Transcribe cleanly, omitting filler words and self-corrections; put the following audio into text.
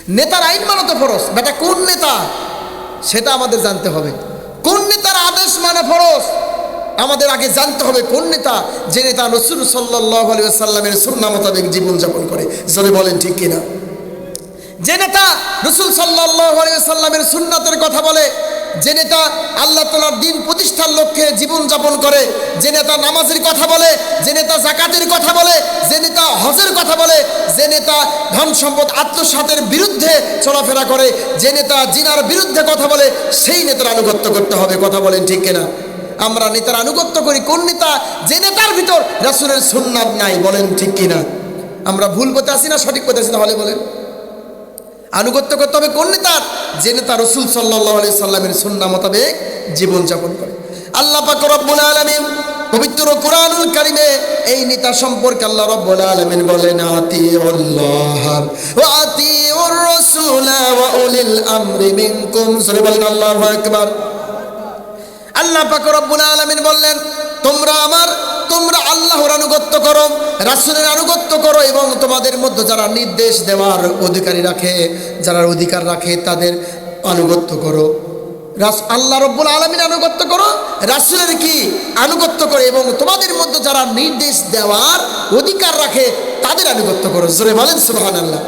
নেতার আইন মানা তো ফরজ। বেটা কোন নেতা সেটা আমাদের জানতে হবে। কোন নেতার আদেশ মানা ফরজ আমাদের আগে জানতে হবে। কোন নেতা? যে নেতা রাসূল সাল্লাল্লাহু আলাইহি ওয়াসাল্লামের সুন্নাহ মোতাবেক জীবনযাপন করে। জোরে বলেন ঠিক কিনা? যে নেতা রাসূল সাল্লাল্লাহু আলাইহি ওয়াসাল্লামের সুন্নাতের কথা বলে, যে নেতা আল্লাহ তাআলার দ্বীন প্রতিষ্ঠার লক্ষ্যে জীবনযাপন করে, যে নেতা নামাজের কথা বলে, যে নেতা যাকাতের কথা বলে, যে নেতা হজের কথা বলে, যে নেতা ধন সম্পদ আত্মসাতের বিরুদ্ধে চলাফেরা করে, যে নেতা জিনার বিরুদ্ধে কথা বলে, সেই নেতার আনুগত্য করতে হবে। কথা বলেন ঠিক কিনা? আমরা নেতার আনুগত্য করি কোন নেতা? যে নেতার ভিতর রাসূলের সুন্নাত নাই। বলেন ঠিক কিনা? আমরা ভুল পথে আছি না সঠিক পথে আছি? তাহলে বলেন। আনুগত্য করতে হবে কোন নেতার? যে নেতা রাসূল সাল্লাল্লাহু আলাইহি সাল্লামের সুন্নাহ মোতাবেক জীবনযাপন করে। আল্লাহ পাক রব্বুল আলামিন পবিত্র কোরআনুল কারীমে এই নেতা সম্পর্কে আল্লাহ রব্বুল আলামিন বলেন, আতিউল্লাহ ওয়া আতিউর রাসূল ওয়া উলিল আমরি মিনকুম। সূরা বলেন আল্লাহু আকবার। আল্লাহ পাক রব্বুল আলামিন বললেন, তোমরা আল্লাহর আনুগত্য করো, রাসূলের আনুগত্য করো, এবং তোমাদের মধ্যে যারা নির্দেশ দেওয়ার অধিকারী রাখে, যারা অধিকার রাখে তাদের আনুগত্য করো। আল্লাহ রব্বুল আলামিন আনুগত্য করো, রাসূলের কি আনুগত্য করো, এবং তোমাদের মধ্যে যারা নির্দেশ দেওয়ার অধিকার রাখে তাদের আনুগত্য করো। জোরে বলেন সুবহানাল্লাহ।